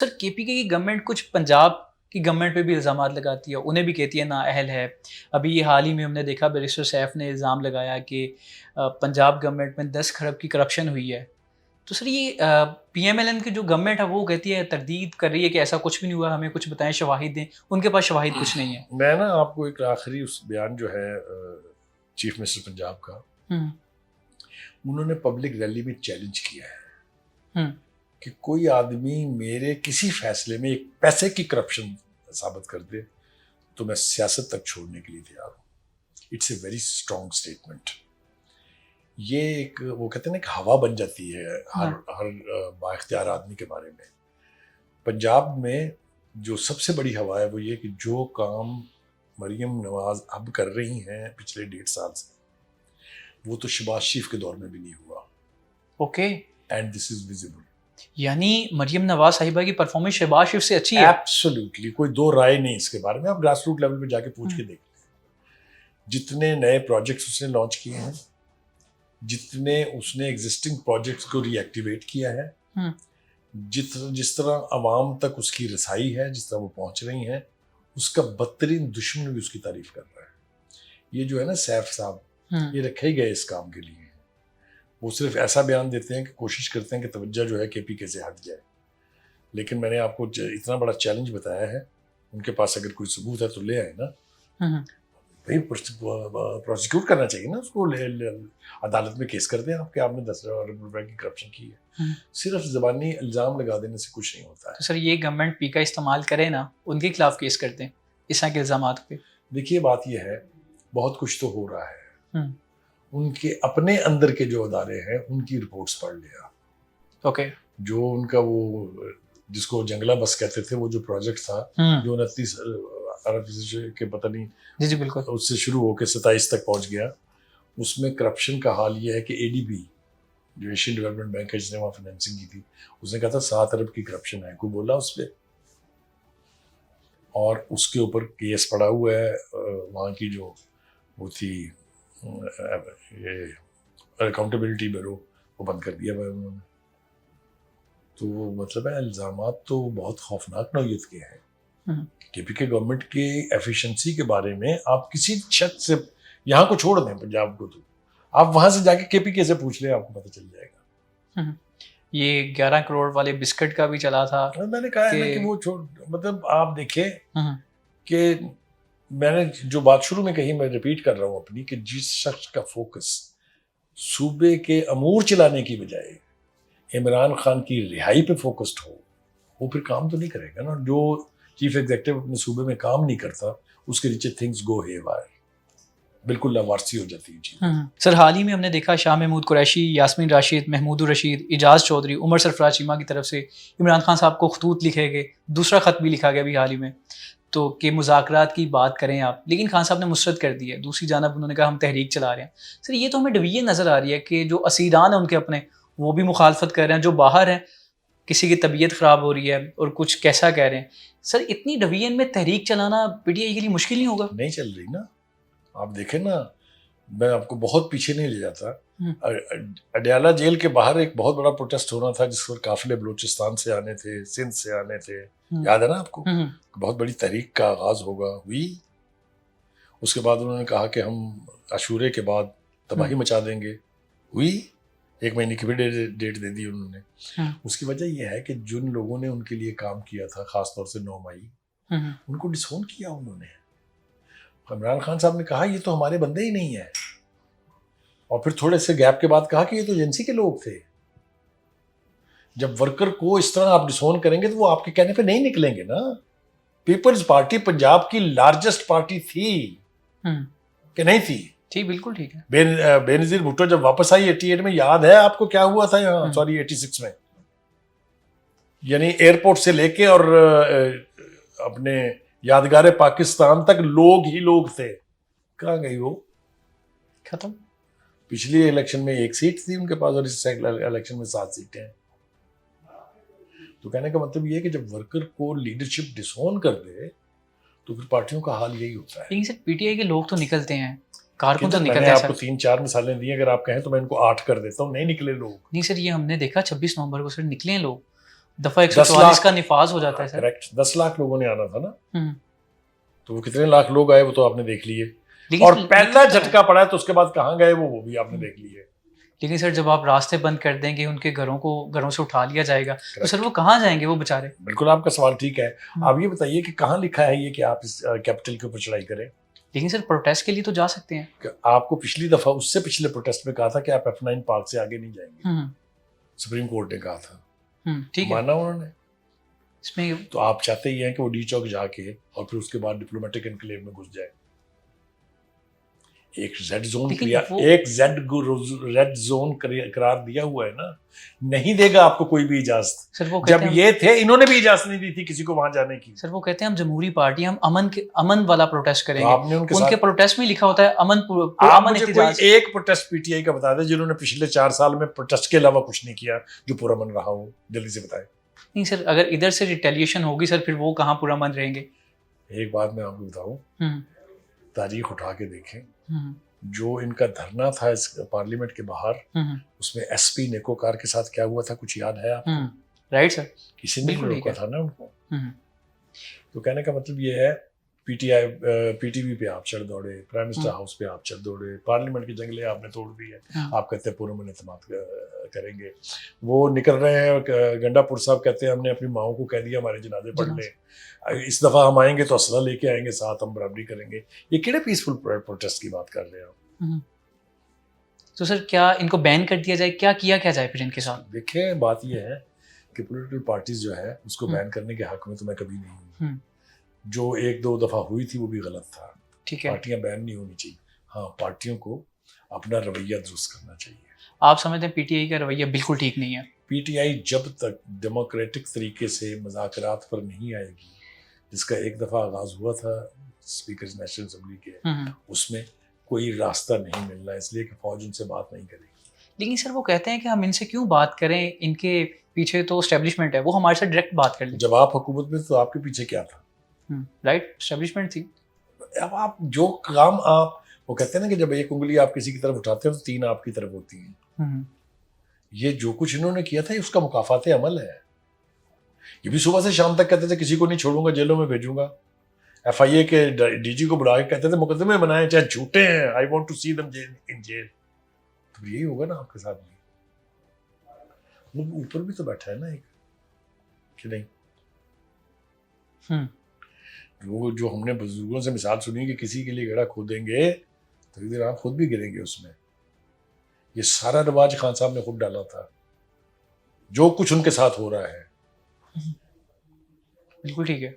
Sir KPK की government कुछ पंजाब की गवर्नमेंट पे भी इल्ज़ामात लगाती है, उन्हें भी कहती है नाअहल है। अभी ये हाल ही में हमने देखा बैरिस्टर सैफ ने इल्ज़ाम लगाया कि पंजाब गवर्नमेंट में 10 खरब की करप्शन हुई है। तो सर ये पीएमएलएन की जो गवर्नमेंट है वो कहती है तरदीद कर रही है कि ऐसा कुछ भी नहीं हुआ, हमें कुछ बताएँ, शवाहिद दें। उनके पास शवाहिद कुछ नहीं है। मैं ना आपको एक आखिरी उस बयान जो है चीफ मिनिस्टर पंजाब का, हुँ, उन्होंने पब्लिक रैली में चैलेंज किया है हुँ, कि कोई आदमी मेरे किसी फैसले में एक पैसे की करप्शन साबित कर दे तो मैं सियासत तक छोड़ने के लिए तैयार हूँ। It's a very strong statement. ये एक वो कहते हैं ना, एक हवा बन जाती है हर हाँ, हर बाइख्तियार आदमी के बारे में। पंजाब में जो सबसे बड़ी हवा है वो ये कि जो काम मरियम नवाज अब कर रही हैं पिछले 1.5 साल से, वो तो शहबाज शरीफ के दौर में भी नहीं हुआ। Okay. And this is visible. यानी मरियम नवाज़ साहिबा की परफॉर्मेंस शहबाज शरीफ से अच्छी है। एब्सोल्युटली, कोई दो राय नहीं इसके बारे में। आप ग्रास रूट लेवल पे जाके पूछ हुँ, के देख लें। जितने नए प्रोजेक्ट्स उसने लॉन्च किए हैं, जितने उसने एग्जिस्टिंग प्रोजेक्ट्स को रीएक्टिवेट किया है, हुँ, जिस तरह अवाम तक उसकी रसाई है, जिस तरह वो पहुंच रही हैं, उसका बदतरीन दुश्मन भी उसकी तारीफ कर रहा है। ये जो है ना सैफ साहब, हुँ, ये रखे ही गए इस काम के लिए। वो सिर्फ ऐसा बयान देते हैं कि कोशिश करते हैं कि तवज्जो जो है केपीके से हट जाए। लेकिन मैंने आपको इतना बड़ा चैलेंज बताया है, उनके पास अगर कोई सबूत है तो ले आए ना हुँ, हुँ। भाई। प्रोसिक्यूट करना चाहिए ना उसको, अदालत में केस कर दें आपके, आपने 10 अरब रुपए की करप्शन की है। हुँ। सिर्फ जबानी इल्ज़ाम लगा देने से कुछ नहीं होता है। तो सर ये गवर्नमेंट पी का इस्तेमाल करे ना, उनके खिलाफ केस करते हैं, इस तरह के इल्ज़ामात पे। देखिए बात यह है, बहुत कुछ तो हो रहा है। हुँ, उनके अपने अंदर के जो अदारे हैं उनकी रिपोर्ट्स पढ़ लिया। ओके। जो उनका वो जिसको जंगला बस कहते थे, वो जो प्रोजेक्ट था, हुँ, जो 29 अरब के पता नहीं जी, जी, बिल्कुल। उससे शुरू होकर 27 तक पहुंच गया, उसमें करप्शन का हाल ये है कि एडीबी जो एशियन डेवलपमेंट बैंक है, जिसने वहाँ फाइनेंसिंग की थी, उसने कहा था 7 अरब की करप्शन है, कोई बोला उस पर। और उसके ऊपर केस पड़ा हुआ है। वहाँ की जो वो थी, ये अकाउंटेबिलिटी ब्यूरो, वो बंद कर दिया भाई उन्होंने। तो मतलब है, इल्ज़ामात तो बहुत खौफनाक नौयत के हैं। हुँ, केपीके गवर्नमेंट की एफिशिएंसी के बारे में आप किसी शख्स से, यहाँ को छोड़ दें पंजाब को, तो आप वहां से जाके केपीके से पूछ लें, आपको पता चल जाएगा। हुँ। ये 11 करोड़ वाले बिस्किट का भी चला था और मैंने कहा है कि ना कि वो छोड़, मतलब आप देखें हुँ, हुँ, कि मैंने जो बात शुरू में कही, मैं रिपीट कर रहा हूँ अपनी, कि जिस शख्स का फोकस सूबे के अमूर चलाने की बजाय इमरान खान की रिहाई पे फोकस्ड हो, वो फिर काम तो नहीं करेगा ना। जो चीफ एग्जीक्यूटिव अपने सूबे में काम नहीं करता, उसके नीचे थिंग्स गो हेवायर, बिल्कुल लावारसी हो जाती है चीज़। हुँ, हुँ। सर हाल ही में हमने देखा शाह महमूद कुरैशी, यास्मीन राशिद, महमूदुर रशीद, इजाज़ चौधरी, उमर सरफराज चीमा की तरफ से इमरान खान साहब को खतूत लिखे गए। दूसरा खत भी लिखा गया अभी हाल ही में, तो कि मुज़ाकरात की बात करें आप, लेकिन खान साहब ने मुस्तरद कर दी है। दूसरी जानब उन्होंने कहा हम तहरीक चला रहे हैं। सर ये तो हमें डिवीज़न नज़र आ रही है कि जो असीरान हैं उनके अपने, वो भी मुखालफत कर रहे हैं, जो बाहर हैं, किसी की तबीयत ख़राब हो रही है और कुछ कैसा कह रहे हैं। सर इतनी डिवीज़न में तहरीक चलाना पीटीआई के लिए मुश्किल नहीं होगा? नहीं चल रही ना। आप देखें ना, मैं आपको बहुत पीछे नहीं ले जाता। हुँ, अडयाला जेल के बाहर एक बहुत बड़ा प्रोटेस्ट होना था, जिस पर काफिले बलूचिस्तान से आने थे, सिंध से आने थे। हुँ, याद है ना आपको? हुँ, हुँ, बहुत बड़ी तहरीक का आगाज होगा, हुई। उसके बाद उन्होंने कहा कि हम अशूरे के बाद तबाही हुँ, मचा देंगे, हुई। 1 महीने की भी डेट दे दी उन्होंने। हुँ, उसकी वजह यह है कि जिन लोगों ने उनके लिए काम किया था, खासतौर से 9 मई, हुँ, हुँ। उनको डिसोन किया उन्होंने। इमरान खान साहब ने कहा ये तो हमारे बंदे ही नहीं है, और फिर थोड़े से गैप के बाद कहा कि ये तो एजेंसी के लोग थे। जब वर्कर को इस तरह आप डिसोन करेंगे तो वो आपके कहने पे नहीं निकलेंगे ना। पीपल्स पार्टी पंजाब की लार्जेस्ट पार्टी थी हुँ। कि नहीं थी? जी, बिल्कुल ठीक है। बेनजीर भुट्टो जब वापस आई 88 में, याद है आपको क्या हुआ था यहाँ? हुँ, सॉरी 86 में, यानी एयरपोर्ट से लेके और अपने यादगार पाकिस्तान तक लोग ही लोग थे। कहाँ गई वो? खत्म। पिछली इलेक्शन में 1 सीट थी उनके पास, और इस इलेक्शन में 7 सीटें हैं। तो कहने का मतलब ये है कि जब वर्कर को लीडरशिप डिसोन कर दे तो फिर पार्टियों का हाल यही होता है। लेकिन सर पीटीआई के लोग तो निकलते हैं, कारकुन तो मैंने निकलते हैं आपको सर। 3-4 मिसालें दी, अगर आप कहें तो मैं इनको 8 कर देता हूँ। नहीं निकले लोग। नहीं सर ये हमने देखा 26 नवंबर को सर निकले हैं लोग। दफा 10 144 लाख का निफाज हो जाता है सर। करेक्ट, 10 लाख लोगों ने आना था ना, हम्म, तो वो कितने लाख लोग आए वो तो आपने देख लिए। लेकिन और सर पहला लेकिन झटका पड़ा है तो उसके बाद कहाँ गए वो भी आपने देख लिए। लेकिन सर जब आप रास्ते बंद कर देंगे, उनके घरों से उठा लिया जाएगा, तो सर करेक्ट, वो कहाँ जाएंगे वो बेचारे? बिल्कुल आपका सवाल ठीक है। आप ये बताइए कि कहाँ लिखा है ये कि आप इस कैपिटल के ऊपर चढ़ाई करें। लेकिन सर प्रोटेस्ट के लिए तो जा सकते हैं। कि आपको पिछली दफा उससे पिछले प्रोटेस्ट में कहा था कि आप F9 पार्क से आगे नहीं जाएंगे, हम्म, सुप्रीम कोर्ट ने कहा था, ठीक है। माना उन्होंने। इसमें तो आप चाहते ही हैं कि वो डी चौक जाके और फिर उसके बाद डिप्लोमेटिक एनक्लेव में घुस जाए। एक रेड जोन लेकिन क्रिया वो एक रेड जोन करार दिया हुआ है ना, नहीं देगा आपको कोई भी इजाजत। सर वो जब कहते हैं ये थे इन्होंने भी इजाजत नहीं दी थी किसी को वहां जाने की। सर वो कहते हैं हम जमहूरी पार्टी, हम अमन वाला प्रोटेस्ट तो करेंगे। आपने उनके उनके साथ, प्रोटेस्ट में लिखा होता है अमन आप अमन मुझे कोई एहतजाज। एक प्रोटेस्ट पीटीआई का बता दें जिन्होंने पिछले 4 साल में प्रोटेस्ट के अलावा कुछ नहीं किया जो पूरा मन रहा हो, जल्दी से बताएं। नहीं सर, अगर इधर से रिटेलिएशन होगी सर, फिर वो कहाँ पूरा मन रहेंगे? एक बात मैं आपको बताऊं, हम्म, तारीख उठा के देखें, हम्म, जो इनका धरना था इस पार्लियामेंट के बाहर, हम्म, उसमें एसपी नेकोकार के साथ क्या हुआ था कुछ याद है आप? राइट सर, किसी ने बिल्कुल नहीं ठीक रोका है। था ना उनको। हम्म, तो कहने का मतलब ये है, पीटीआई पीटीवी पे आप चढ़ दौड़े, प्राइम मिनिस्टर हम्म। हाउस पे आप चढ़ दौड़े, पार्लियामेंट की जंगलें आपने तोड़ दी है। हम्म, आप कहते हैं पुरअमन एतमाद करेंगे, वो निकल रहे हैं। गंडापुर साहब कहते हैं हमने अपनी माओ को कह दिया हमारे जनाजे पढ़ ले, इस दफा हम आएंगे तो असला लेके आएंगे, साथ हम बराबरी करेंगे। ये केड़े पीसफुल प्रोटेस्ट की बात कर रहे हैं आप? हम्म। तो सर क्या इनको बैन कर दिया जाए, क्या किया क्या जाए फिर इनके साथ? देखें, बात ये है कि पॉलिटिकल पार्टीज जो है उसको हम्म। बैन करने के हक में तो मैं कभी नहीं हूँ। हम्म, जो 1-2 दफा हुई थी वो भी गलत था। ठीक है। पार्टियां बैन नहीं होनी चाहिए। हाँ, पार्टियों को अपना रवैया दुरुस्त करना चाहिए। आप समझते हैं पीटीआई का रवैया बिल्कुल ठीक नहीं है? पीटीआई जब तक डेमोक्रेटिक तरीके से मुज़ाकरात पर नहीं आएगी, जिसका एक दफा आगाज हुआ था स्पीकर नेशनल असेंबली के, उसमें कोई रास्ता नहीं मिल रहा है, इसलिए कि फौज उनसे बात नहीं करेगी। लेकिन सर वो कहते हैं कि हम इनसे क्यों बात करें, इनके पीछे तो एस्टेब्लिशमेंट है, वो हमारे साथ डायरेक्ट बात कर लें। जब आप हुकूमत में तो आपके पीछे क्या था? राइट, एस्टेब्लिशमेंट थी। अब आप जो काम आप, वो कहते हैं ना कि जब एक उंगली आप किसी की तरफ उठाते हो तो 3 आपकी तरफ होती हैं। ये जो कुछ इन्होंने किया था ये उसका मुकाफाते अमल है। ये भी सुबह से शाम तक कहते थे किसी को नहीं छोड़ूंगा, जेलों में भेजूंगा। एफआईए के डीजी को बुला के कहते थे मुकदमे बनाए चाहे झूठे हैं, I want to see them in jail. तो यही होगा ना आपके साथ भी। वो ऊपर भी तो बैठा है ना एक, कि नहीं? वो जो हमने बुजुर्गों से मिसाल सुनी कि किसी के लिए गड़ा खोदेंगे तो एक दिन आप खुद भी गिरेंगे उसमें। ये सारा रिवाज खान साहब ने खुद डाला था, जो कुछ उनके साथ हो रहा है। बिल्कुल ठीक है।